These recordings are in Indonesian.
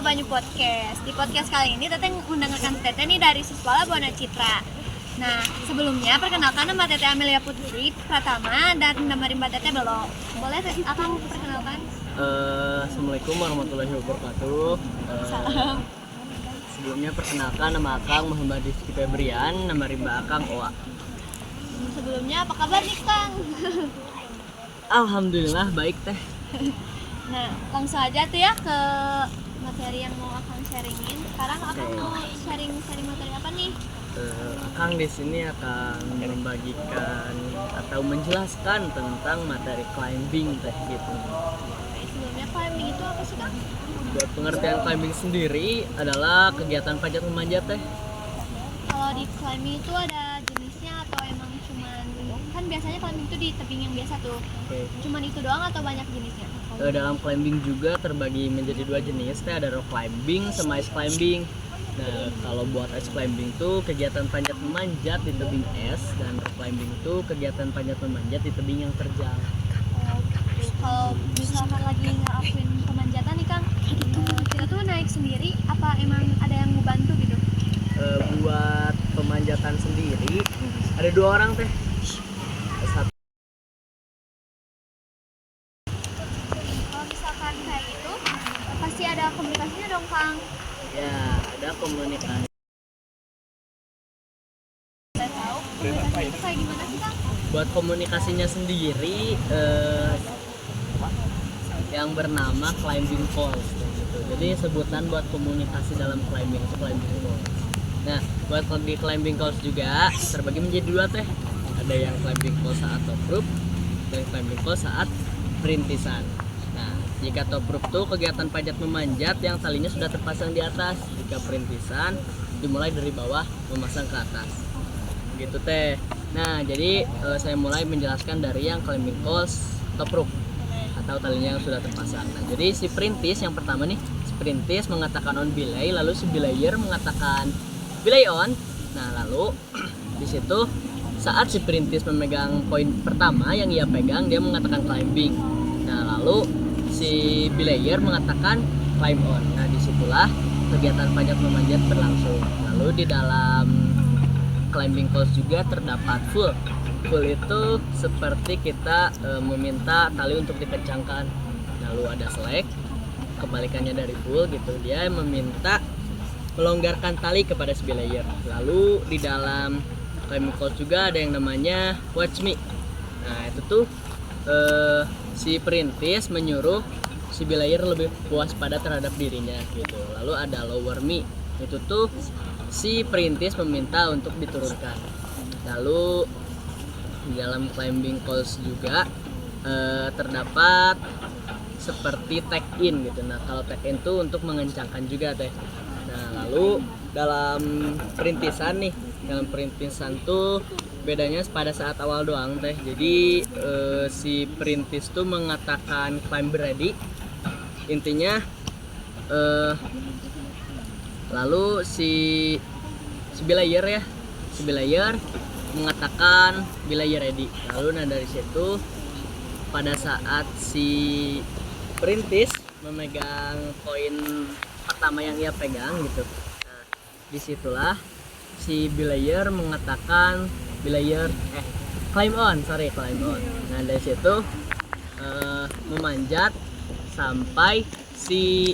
Banyu Podcast. Di podcast kali ini Teteh mendengarkan Teteh nih dari Siswa Buana Citra. Nah, sebelumnya perkenalkan nama Teteh Amelia Putri Pratama dan nama Mbak Teteh belum. Boleh Akang perkenalkan? Assalamualaikum warahmatullahi wabarakatuh. Salam. Sebelumnya perkenalkan nama Akang Muhammad Rizky Febrian, nama rimba Akang Oa. Sebelumnya apa kabar nih Kang? Alhamdulillah baik teh. Nah, langsung aja tuh ya ke materi yang mau Akang sharingin. Sekarang Akang mau sharing materi apa nih? Akang di sini akan membagikan atau menjelaskan tentang materi climbing teh gitu. Sebelumnya climbing itu apa sih Kang? Buat pengertian climbing sendiri adalah kegiatan panjat memanjat teh. Kalau di climbing itu ada jenisnya atau emang cuman kan biasanya climbing itu di tebing yang biasa tuh. Oke. Cuman itu doang atau banyak jenisnya? Dalam climbing juga terbagi menjadi dua jenis, teh ada rock climbing sama ice climbing. Nah, kalau buat ice climbing tuh kegiatan panjat memanjat di tebing es, dan rock climbing tuh kegiatan panjat memanjat di tebing yang terjal. Kalau misalkan lagi ngelakuin pemanjatan nih Kang, kita tuh naik sendiri apa emang ada yang ngebantu gitu? Buat pemanjatan sendiri ada dua orang teh. Satu Kalau misalkan kayak gitu, pasti ada komunikasinya dong Kang. ya ada komunikasi. Saya tahu komunikasi itu kayak gimana sih Kang? Buat komunikasinya sendiri yang bernama climbing calls gitu. Jadi sebutan buat komunikasi dalam climbing itu climbing calls. Nah, buat di climbing calls juga terbagi menjadi dua teh. Ada yang climbing call saat top rope dan climbing call saat perintisan. Nah, jika top rope tuh kegiatan panjat memanjat yang talinya sudah terpasang di atas. Jika perintisan dimulai dari bawah memasang ke atas. Gitu teh. Nah, jadi saya mulai menjelaskan dari yang climbing calls top rope atau talinya yang sudah terpasang. Nah, jadi si perintis yang pertama nih, si perintis mengatakan on belay, lalu si belayer mengatakan belay on. Nah, lalu di situ saat si perintis memegang poin pertama yang ia pegang, dia mengatakan climbing. Nah, lalu si belayer mengatakan climb on. Nah, disitulah kegiatan panjat memanjat berlangsung. Lalu di dalam climbing calls juga terdapat full. Full itu seperti kita meminta tali untuk dikencangkan. Lalu ada slack, kebalikannya dari full gitu. Dia meminta melonggarkan tali kepada si belayer. Lalu di dalam climbing calls juga ada yang namanya watch me. Nah, itu tuh si perintis menyuruh si belayer lebih waspada terhadap dirinya gitu. Lalu ada lower me. Itu tuh si perintis meminta untuk diturunkan. Lalu di dalam climbing calls juga terdapat seperti tag in gitu. Nah, kalau tag in tuh untuk mengencangkan juga teh. Nah, lalu dalam perintisan nih, dalam perintisan tuh bedanya pada saat awal doang teh. Jadi si perintis tuh mengatakan climb ready. Intinya lalu si belayer mengatakan belayer ready. Lalu nah dari situ pada saat si perintis memegang poin pertama yang ia pegang gitu. Nah, disitulah si belayer mengatakan climb on. Nah, dari situ memanjat sampai si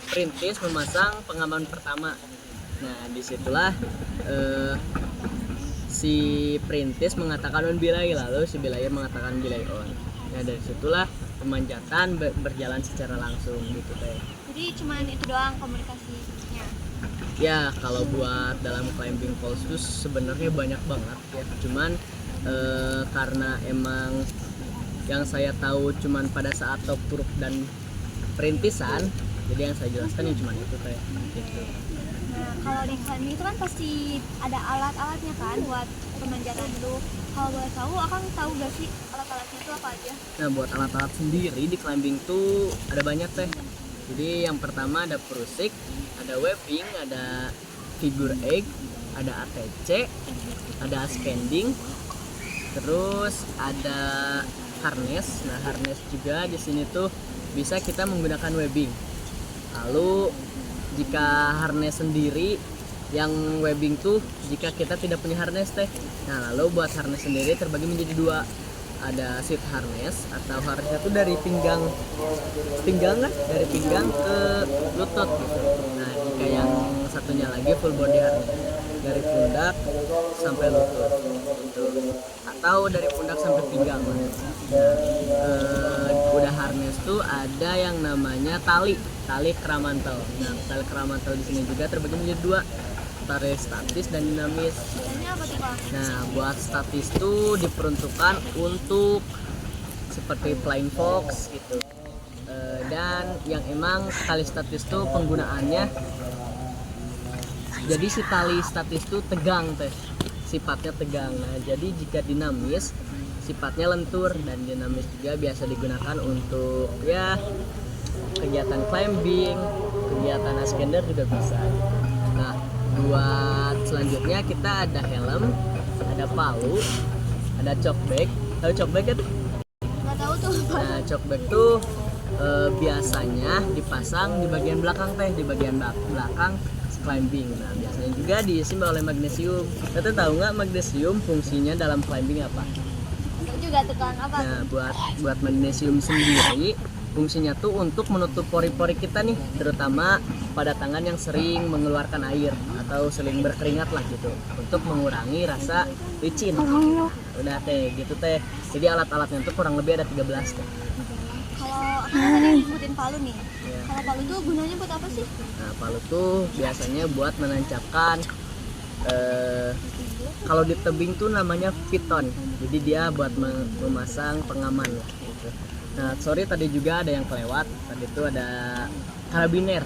perintis memasang pengaman pertama. Nah, disitulah si perintis mengatakan on belay, lalu si belayer mengatakan belay on. Nah, dari situlah pemanjatan berjalan secara langsung gitu teh. Jadi cuman itu doang komunikasinya. Ya, kalau buat dalam climbing calls itu sebenarnya banyak banget ya. Cuman karena emang yang saya tahu cuman pada saat top rope dan perintisan, jadi yang saya jelaskan ya cuma itu teh gitu. Nah, kalau di climbing itu kan pasti ada alat-alatnya kan buat pemanjatan itu. Kalau boleh tahu, Akang tahu gak sih alat-alatnya itu apa aja? Nah, buat alat-alat sendiri di climbing tuh ada banyak teh. Jadi yang pertama ada prusik, ada webbing, ada figure eight, ada ATC, ada ascending, terus ada harness. Nah, harness juga di sini tuh bisa kita menggunakan webbing Lalu jika harness sendiri yang webbing tuh jika kita tidak punya harness teh. Nah, lalu buat harness sendiri terbagi menjadi dua. Ada seat harness atau harness itu dari pinggang kan, dari pinggang ke lutut gitu. Nah, jika yang satunya lagi full body harness dari pundak sampai lutut gitu. Atau dari pundak sampai pinggang. Nah, udah harness tuh ada yang namanya tali keramantel. Nah, tali keramantel di sini juga terbagi menjadi dua, tali statis dan dinamis. Bedanya apa tuh Kak? Nah, buat statis tuh diperuntukkan untuk seperti flying fox gitu. Dan yang emang tali statis tuh penggunaannya, jadi si tali statis tuh tegang teh, sifatnya tegang. Nah, jadi jika dinamis sifatnya lentur, dan dinamis juga biasa digunakan untuk ya kegiatan climbing, kegiatan ascender juga bisa. Nah, buat selanjutnya kita ada helm, ada palu, ada shock bag. Tahu shock bag kan? Nggak tahu tuh. Nah, shock bag tuh biasanya dipasang di bagian belakang teh, di bagian belakang climbing. Nah, biasanya juga diisi oleh magnesium. Kita tahu nggak magnesium fungsinya dalam climbing apa? Itu juga tekan apa? Nah, buat magnesium sendiri fungsinya tuh untuk menutup pori-pori kita nih, terutama pada tangan yang sering mengeluarkan air atau sering berkeringat lah gitu, untuk mengurangi rasa licin. Udah teh gitu teh. Jadi alat-alatnya tuh kurang lebih ada 13 teh. Kalau aku tadi ngikutin palu nih. Ya. Kalau palu tuh gunanya buat apa sih? Nah, palu tuh biasanya buat menancapkan kalau di tebing tuh namanya piton. Jadi dia buat memasang pengaman lah gitu. Nah, sorry tadi juga ada yang kelewat. Tadi itu ada karabiner.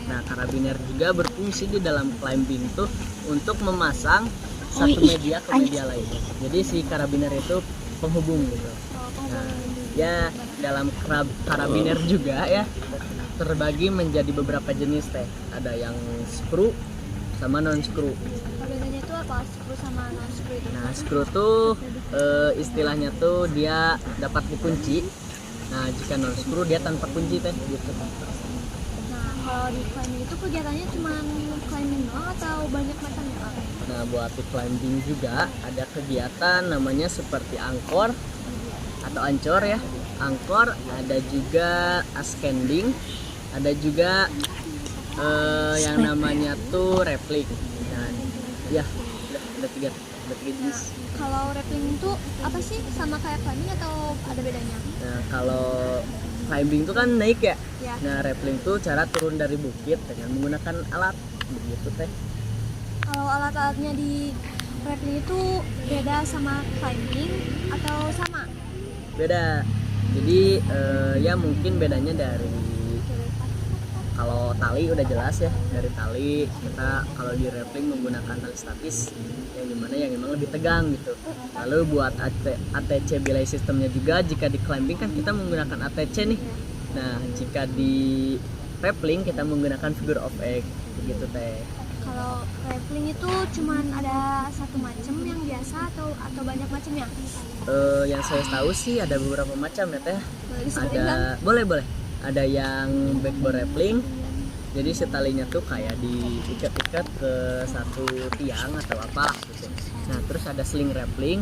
Nah, karabiner juga berfungsi di dalam climbing tuh untuk memasang satu media ke media lain. Jadi si karabiner itu penghubung gitu. Nah, ya dalam karabiner juga ya terbagi menjadi beberapa jenis teh. Ada yang screw sama non screw. Bedanya itu apa? Screw sama non screw itu? Nah, screw tuh istilahnya tuh dia dapat dikunci. Nah, jika non screw dia tanpa kunci teh gitu. Nah, kalau di climbing itu kegiatannya cuma climbing doang atau banyak macamnya Kak? Nah, buat di climbing juga ada kegiatan namanya seperti angkor atau ancor ya. Angkor, ada juga ascending, ada juga yang namanya tuh rappelling. Nah, ya udah tiga jenis. Kalau rappelling itu apa sih? Sama kayak climbing atau ada bedanya? Nah, kalau climbing tuh kan naik ya. Ya. Nah, rappelling tuh cara turun dari bukit dengan menggunakan alat begitu teh. Kalau alat-alatnya di rappelling itu beda sama climbing atau sama? Beda. Jadi ya mungkin bedanya dari, kalau tali udah jelas ya, dari tali kita kalau di rappelling menggunakan tali statis yang dimana yang memang lebih tegang gitu. Lalu buat ATC belay sistemnya juga, jika di climbing kan kita menggunakan ATC nih. Nah, jika di rappelling kita menggunakan figure of eight begitu teh. Kalau rappelling itu cuman ada satu macam yang biasa atau banyak macamnya? Yang saya tahu sih ada beberapa macam ya teh. Boleh disebutin kan? Boleh. Ada yang backbone rappelling, jadi si talinya tuh kayak diikat-ikat ke satu tiang atau apa gitu. Nah, terus ada sling rappelling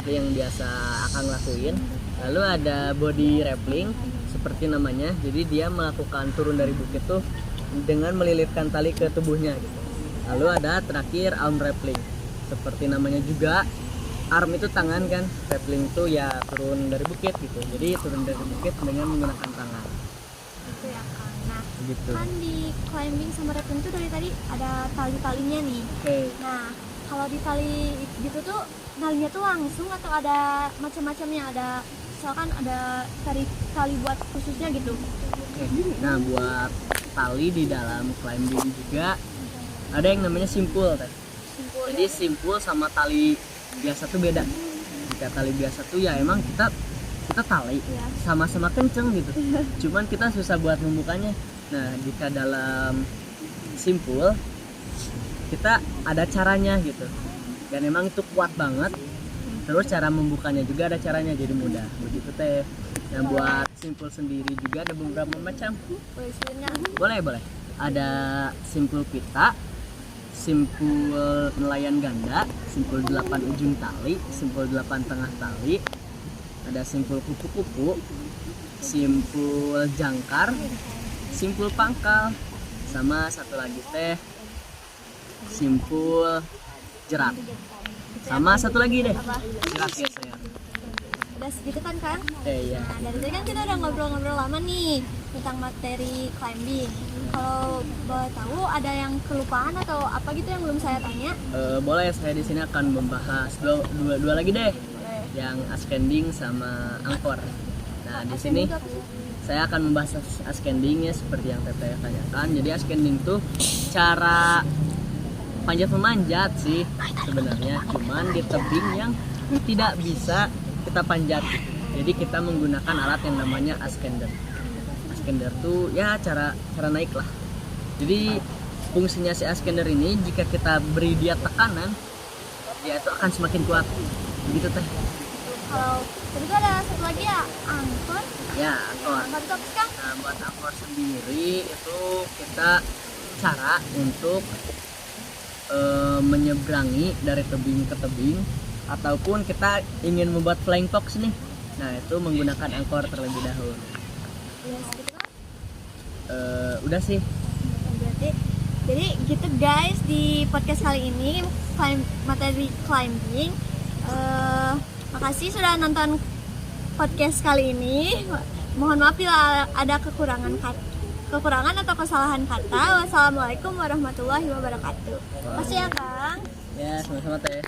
yang biasa akan lakuin. Lalu ada body rappelling seperti namanya, jadi dia melakukan turun dari bukit tuh dengan melilitkan tali ke tubuhnya gitu. Lalu ada terakhir arm rappelling, seperti namanya juga, arm itu tangan kan, rappelling itu ya turun dari bukit gitu. Jadi turun dari bukit dengan menggunakan tangan. Itu ya kan. Nah, Gitu. kan di climbing sama rappelling itu dari tadi ada tali-talinya nih. Oke. Nah, kalau di tali gitu tuh talinya tuh langsung atau ada macam-macamnya? Ada misalkan ada tali buat khususnya gitu. Oke. Nah, buat tali di dalam climbing juga ada yang namanya simpul teh. Simpul. Jadi simpul sama tali biasa tuh beda. Jika tali biasa tuh ya emang kita tali Ya. sama-sama kenceng gitu. Cuman kita susah buat membukanya. Nah, jika dalam simpul kita ada caranya gitu. Dan emang itu kuat banget. Terus cara membukanya juga ada caranya, jadi mudah begitu teh. Nah buat simpul sendiri juga ada beberapa macam. Boleh sebutin nggak? Boleh. Ada simpul pita, simpul nelayan ganda, simpul 8 ujung tali, simpul 8 tengah tali, ada simpul kupu-kupu, simpul jangkar, simpul pangkal, sama satu lagi teh simpul jerat. Sama satu lagi deh, Apa? jerat ya saya. Udah segitu kan Kang? Iya. Nah, dari tadi kan kita udah ngobrol-ngobrol lama nih tentang materi climbing. Kalau boleh tahu ada yang kelupaan atau apa gitu yang belum saya tanya? Boleh, saya di sini akan membahas dua lagi deh, Boleh. yang ascending sama angkor. Nah di sini Itu apa sih? saya akan membahas ascendingnya seperti yang Teteh tanyakan. Jadi ascending tuh cara panjat memanjat sih sebenarnya, cuman di tebing yang tidak bisa kita panjat. Jadi kita menggunakan alat yang namanya ascender. Ascender tuh ya cara naik lah. Jadi fungsinya si ascender ini, jika kita beri dia tekanan, dia itu akan semakin kuat. Begitu teh. Kalau tadi tuh ada satu lagi ya, angkor. Ya, angkor. Angkor itu apa sih Kang? Nah, buat angkor sendiri itu kita cara untuk menyeberangi dari tebing ke tebing, ataupun kita ingin membuat flying fox nih. Nah, itu menggunakan angkor terlebih dahulu. Udah segitu kan? Udah sih. Berarti jadi gitu guys di podcast kali ini materi climbing. Makasih sudah nonton podcast kali ini. Mohon maaf bila ada kekurangan atau kesalahan kata. Wassalamualaikum warahmatullahi wabarakatuh. Makasih ya Kang. Ya, sama-sama teh.